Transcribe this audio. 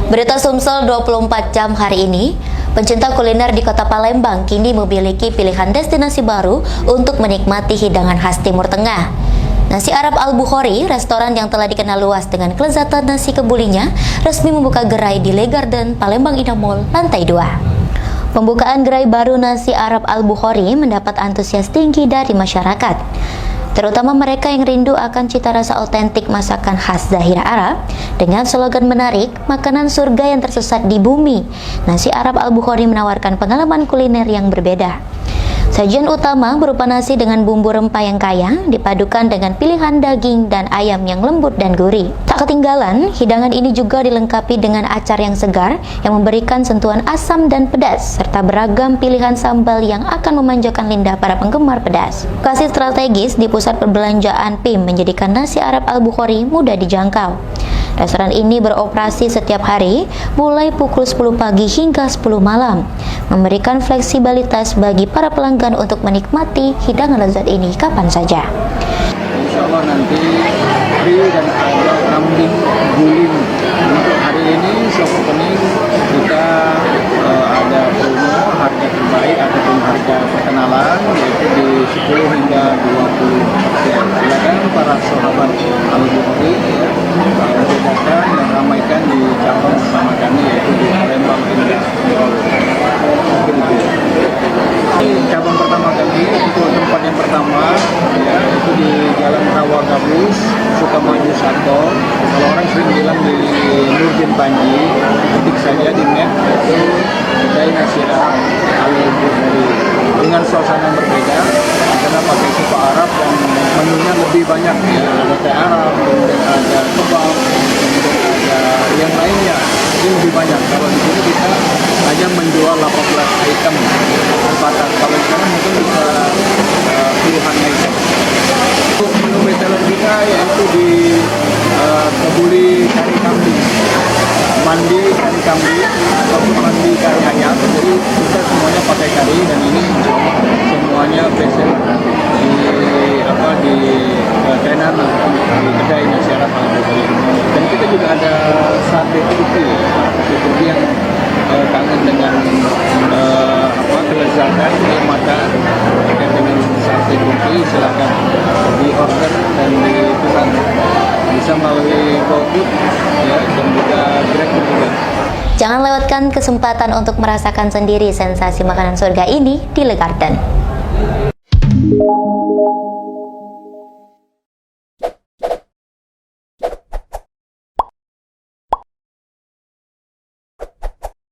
Berita Sumsel 24 jam hari ini, pencinta kuliner di kota Palembang kini memiliki pilihan destinasi baru untuk menikmati hidangan khas Timur Tengah. Nasi Arab Al-Bukhari, restoran yang telah dikenal luas dengan kelezatan nasi kebulinya, resmi membuka gerai di Le Garden, Palembang Indah Mall, lantai 2. Pembukaan gerai baru Nasi Arab Al-Bukhari mendapat antusias tinggi dari masyarakat, terutama mereka yang rindu akan cita rasa otentik masakan khas Zahira Arab. Dengan slogan menarik, makanan surga yang tersesat di bumi, Nasi Arab Al-Bukhari menawarkan pengalaman kuliner yang berbeda. Sajian utama berupa nasi dengan bumbu rempah yang kaya, dipadukan dengan pilihan daging dan ayam yang lembut dan gurih. Tak ketinggalan, hidangan ini juga dilengkapi dengan acar yang segar yang memberikan sentuhan asam dan pedas, serta beragam pilihan sambal yang akan memanjakan lidah para penggemar pedas. Lokasi strategis di pusat perbelanjaan PIM menjadikan Nasi Arab Al-Bukhari mudah dijangkau. Restoran ini beroperasi setiap hari, mulai pukul 10 pagi hingga 10 malam, memberikan fleksibilitas bagi para pelanggan untuk menikmati hidangan lezat ini kapan saja. Insya Allah nanti free dan ada kambing guling. Untuk hari ini shop opening kita ada promo harga terbaik ataupun harga perkenalan, yaitu di 10 hingga 20%. Silakan para sahabat Al-Bukhari untuk datang dan ramaikan di cabang pertama kami, yaitu di Palembang Indah. Cabang pertama kami itu tempat yang pertama, ya, itu di Jalan Rawa Gabus, Sukamaju 1. Kalau orang sering bilang di Nurdin Panji, ketik saja di map itu kedai Nasi Arab Al-Bukhari dengan suasana berbeda karena pakai suku Arab dan menunya lebih banyak, ya, ada teh Arab, kemudian ada kebab, kemudian ada yang lainnya, jadi lebih banyak. Kalau di sini kita hanya menjual 18 item terbatas. Kalau sekarang mungkin bisa puluhan item. Untuk menu bestseller kita yaitu di kebuli kari kambing, mandi kari kambing ataupun mandi kari ayam. Jadi kita semuanya pakai kari, dan ini semuanya bestseller di tenan ataupun di kedai Nasi Arab Al-Bukhari. Dan kita juga ada sate turki yang kangen dengan kelezatan, kenikmatan terkait dengan sate turki. Silakan di order dan dipesan, bisa melalui GoFood, ya, dan juga Grab juga. Jangan lewatkan kesempatan untuk merasakan sendiri sensasi makanan surga ini di Le Garden.